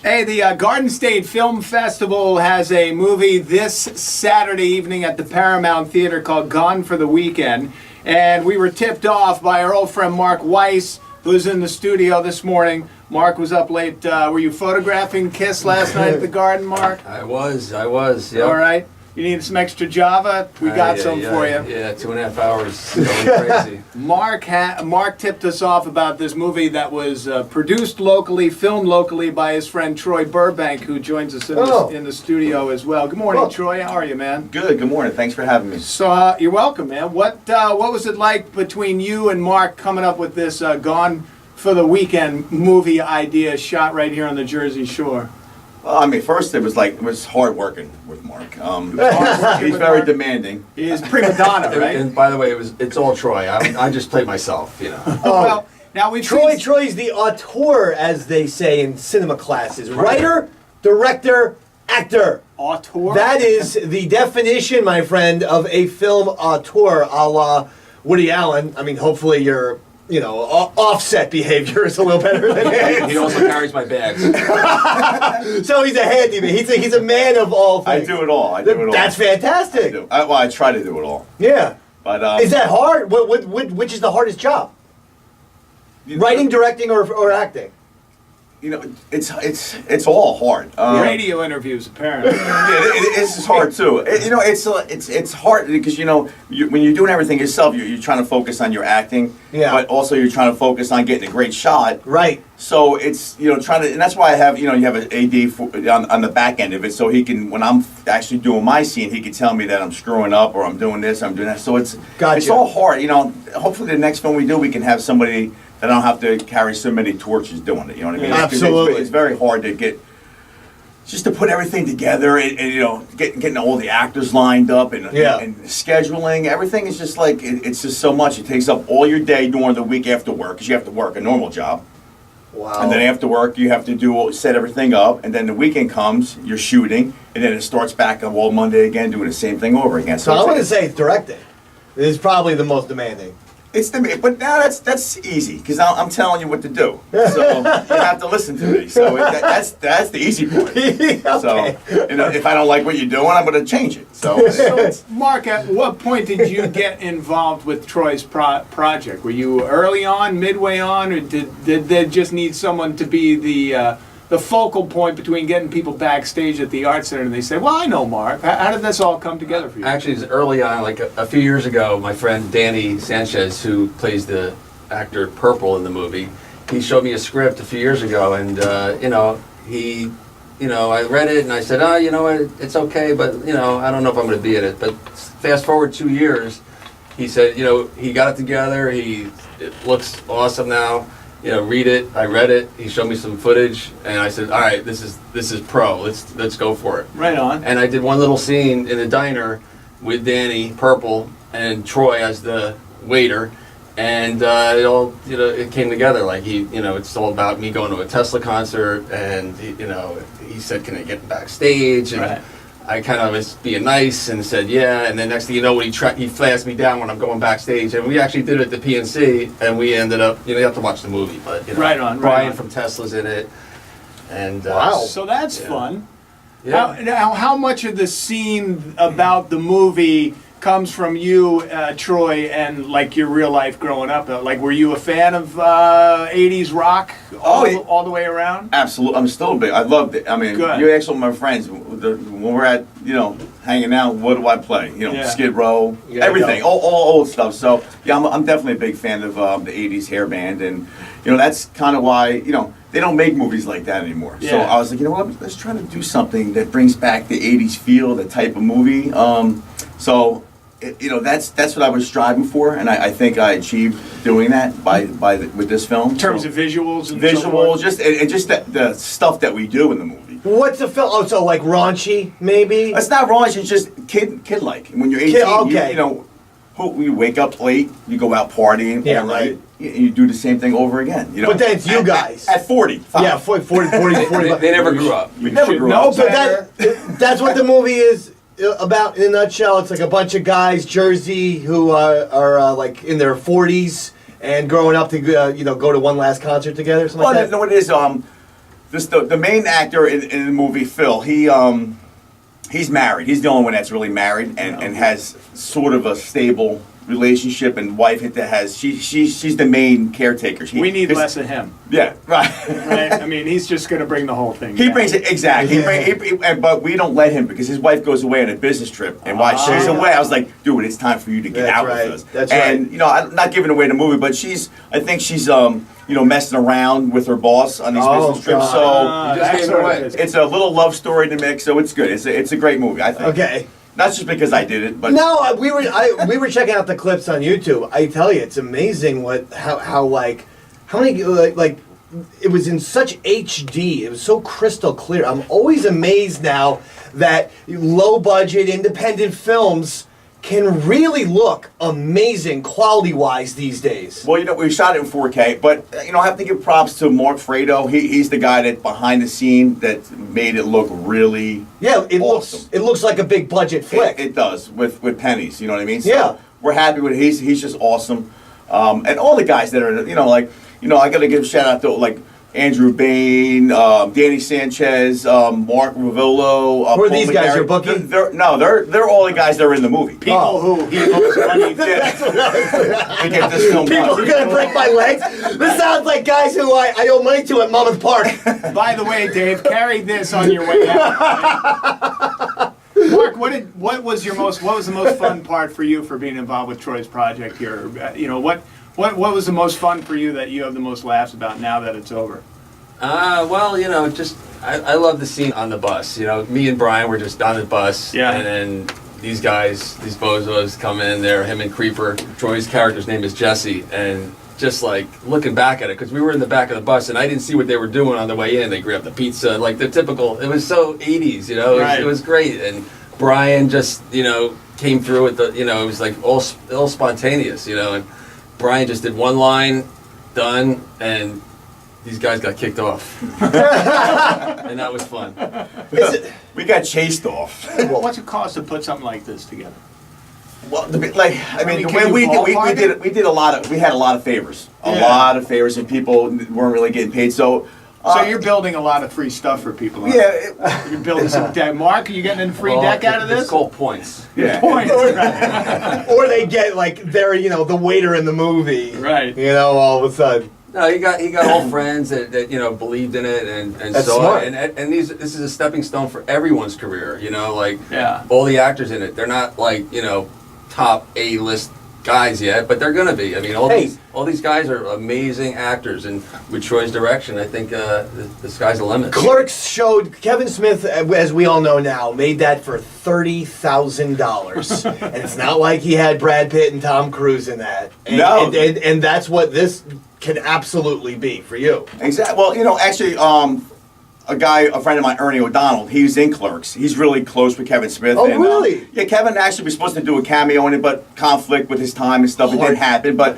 Hey, the Garden State Film Festival has a movie this Saturday evening at the Paramount Theater called Gone for the Weekend. And we were tipped off by our old friend Mark Weiss, who's in the studio this morning. Mark was up late. Were you photographing Kiss last night at the Garden, Mark? I was, yeah. All right. You need some extra Java? We got some for you. Yeah, 2.5 hours going crazy. Mark tipped us off about this movie that was produced locally, filmed locally by his friend Troy Burbank, who joins us in the studio as well. Good morning, Troy. How are you, man? Good morning. Thanks for having me. So you're welcome, man. What was it like between you and Mark coming up with this Gone for the Weekend movie idea shot right here on the Jersey Shore? Well, I mean, first it was hard working with Mark. He's very demanding. He is prima donna, right? And by the way, it's all Troy. I just play myself, you know. Well, now Troy's the auteur, as they say in cinema classes. Writer, director, actor. Auteur? That is the definition, my friend, of a film auteur, a la Woody Allen. I mean, hopefully your offset behavior is a little better than his. He also carries my bags. So he's a handyman. He's a man of all things. I do it all. That's fantastic. I try to do it all. Yeah. But is that hard? Which is the hardest job? Writing, directing, or acting? You know, it's all hard. Radio interviews, apparently. It's hard too. It's hard because when you're doing everything yourself, you're trying to focus on your acting, but also you're trying to focus on getting a great shot. Right. So it's trying to, and that's why I have you have an AD on the back end of it, so he can, when I'm actually doing my scene, he can tell me that I'm screwing up or I'm doing this, I'm doing that. So it's all hard. Hopefully the next film we do, we can have somebody that I don't have to carry so many torches doing it. You know what I mean? Absolutely. It's very hard to just to put everything together and getting all the actors lined up and scheduling. Everything is just like, it's just so much. It takes up all your day during the week after work, because you have to work a normal job. Wow. And then after work, you have to set everything up, and then the weekend comes, you're shooting, and then it starts back on Monday again, doing the same thing over again. So I'm going to say directing is probably the most demanding. But now that's easy, because I'm telling you what to do. So you have to listen to me. So that's the easy part. Okay. So if I don't like what you're doing, I'm going to change it. So Mark, at what point did you get involved with Troy's project? Were you early on, midway on, or did they just need someone to be the focal point between getting people backstage at the Art Center, and they say, well, I know Mark. How did this all come together for you? Actually, it was early on, like a few years ago, my friend Danny Sanchez, who plays the actor Purple in the movie, he showed me a script a few years ago, and I read it and I said, it's okay, but I don't know if I'm going to be in it. But fast forward 2 years, he said, he got it together. It looks awesome now. Read it. I read it. He showed me some footage, and I said, "All right, this is pro. Let's go for it." Right on. And I did one little scene in the diner with Danny Purple and Troy as the waiter, and it came together. Like it's all about me going to a Tesla concert, and he said, "Can I get backstage?" And right. I kind of was being nice and said, yeah, and then next thing you know, he flashed me down when I'm going backstage, and we actually did it at the PNC, and we ended up, you have to watch the movie, but, right on, Brian from Tesla's in it, and... wow. So that's fun. Yeah. Now, how much of the scene about the movie comes from you, Troy, and like your real life growing up? Like, were you a fan of 80s rock all the way around? Absolutely. I'm still a big. I loved it. I mean, you ask all my friends, when we're at, hanging out, what do I play? Skid Row, everything, all old stuff. So, yeah, I'm definitely a big fan of the 80s hair band, and, that's kind of why, they don't make movies like that anymore. Yeah. So I was like, what, let's try to do something that brings back the 80s feel, the type of movie. That's what I was striving for, and I think I achieved doing that with this film. In terms of visuals and visuals, just the stuff that we do in the movie. What's the film? Oh, so like raunchy, maybe? It's not raunchy. It's just kid-like. When you're 18, you wake up late, you go out partying all night. Right. You do the same thing over again. But then it's you guys. At 40. Yeah, 40. They never grew up. We never grew up. So that's what the movie is about in a nutshell. It's like a bunch of guys, Jersey, who are like in their 40s and growing up to go to one last concert together. Something like that. No, it is. the main actor in the movie, Phil, he's married. He's the only one that's really married and has sort of a stable relationship and wife that has she's the main caretaker. We need less of him. Yeah, right. Right. I mean, he's just going to bring the whole thing. He down. brings it exactly. But we don't let him because his wife goes away on a business trip, and while she's away, I was like, dude, it's time for you to get out with us. That's and right. you know, I'm not giving away the movie, but I think she's you know, messing around with her boss on these business trips. So you just gave it away. it's a little love story to mix, so it's good. It's a great movie, I think. Okay. Not just because I did it, but No, we were checking out the clips on YouTube. I tell you, it's amazing how many like it was in such HD. It was so crystal clear. I'm always amazed now that low budget independent films can really look amazing quality-wise these days. Well, you know, we shot it in 4K, but you know, I have to give props to Mark Fredo. He's the guy that behind the scene that made it look really It awesome. looks like a big budget flick. It does with pennies. You know what I mean? So Yeah. we're happy with it. He's just awesome, and all the guys that are I got to give a shout out to like Andrew Bain, Danny Sanchez, Mark Ravillo. Who are Paul these guys McGarry. you're booking? They're all the guys that are in the movie. People who he owes money to. To get this film People done. are gonna break my legs. This sounds like guys who I owe money to at Monmouth Park. By the way, Dave, carry this on your way out. Mark, what was the most fun part for you for being involved with Troy's project here? You know, what was the most fun for you that you have the most laughs about now that it's over? Well, you know, I love the scene on the bus. You know, me and Brian were just on the bus, Yeah. and then these guys, these bozos, come in there. Him and Creeper. Troy's character's name is Jesse, and just like looking back at it, because we were in the back of the bus, and I didn't see what they were doing on the way in. They grabbed the pizza, like the typical. It was so 80s, you know. Right. It was great, and Brian just, you know, came through with the, you know, it was like all spontaneous, you know, and Brian just did one line, done, and these guys got kicked off. And that was fun. We got chased off. What's it cost to put something like this together? Well, the way can we you ballpark it? we had a lot of favors, Yeah. lot of favors, and people weren't really getting paid. So You're building a lot of free stuff for people. Huh? yeah, You're building some deck. Mark, are you getting a free deck out of this? It's called points. yeah. Points. Or they get like they're the waiter in the movie. Right. All of a sudden. No, he got old friends that you know believed in it and That's saw smart. it, and this is a stepping stone for everyone's career. You know, like Yeah. all the actors in it, they're not like top A-list guys yet, but they're gonna be. I mean, all these guys are amazing actors, and with Troy's direction, I think the sky's the limit. Clerks showed Kevin Smith, as we all know now, made that for $30,000, and it's not like he had Brad Pitt and Tom Cruise in that. And, No. and that's what this can absolutely be for you. Exactly. Well, actually, a friend of mine, Ernie O'Donnell, he's in Clerks. He's really close with Kevin Smith. Oh, really? Yeah, Kevin actually was supposed to do a cameo in it, but conflict with his time and stuff, it didn't happen. But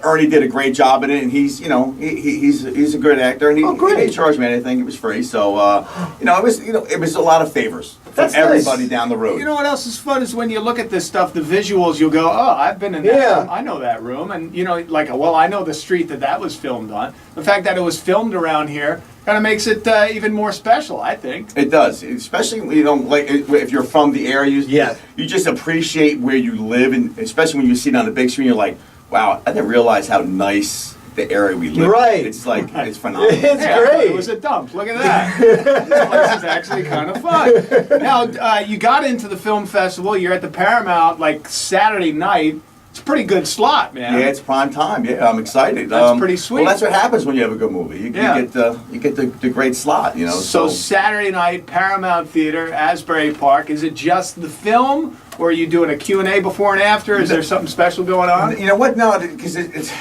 Ernie did a great job in it, and he's a good actor, and he didn't charge me anything. It was free, so it was a lot of favors from That's everybody nice. down the road. You know what else is fun is when you look at this stuff, the visuals, you'll go, oh, I've been in that Yeah. room. I know that room. And, I know the street that was filmed on. The fact that it was filmed around here kind of makes it even more special, I think. It does, especially if you're from the area. Yeah. You just appreciate where you live, and especially when you see it on the big screen, you're like, wow, I didn't realize how nice the area we live in. Right. It's like it's phenomenal. It's Yeah, great. It was a dump. Look at that. This place is actually kind of fun. Now, you got into the film festival. You're at the Paramount like Saturday night. It's a pretty good slot, man. Yeah, it's prime time. Yeah, I'm excited. That's pretty sweet. Well, that's what happens when you have a good movie. You Yeah. get the great slot. So Saturday night, Paramount Theater, Asbury Park. Is it just the film, or are you doing a Q&A before and after? Is there something special going on? You know what? No, because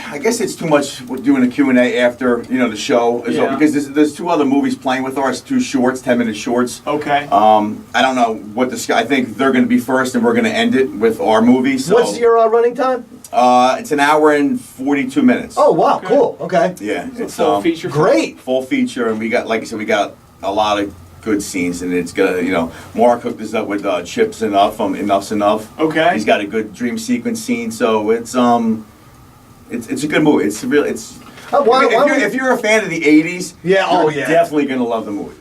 I guess it's too much doing a Q&A after the show. Yeah. Because there's two other movies playing with ours, 2 shorts, 10-minute shorts. Okay. I don't know what I think they're going to be first, and we're going to end it with our movie. So What's your running time? It's an hour and 42 minutes. Oh, wow, Okay. cool. Okay. Yeah, it's Full feature. Great. full feature, and we got, like I said, we got a lot of good scenes, and it's gonna, Mark hooked us up with Chips Enough from Enough's Enough. Okay. He's got a good dream sequence scene, so it's a good movie. It's If you're a fan of the '80s, Yeah, oh, you're yeah. definitely gonna love the movie.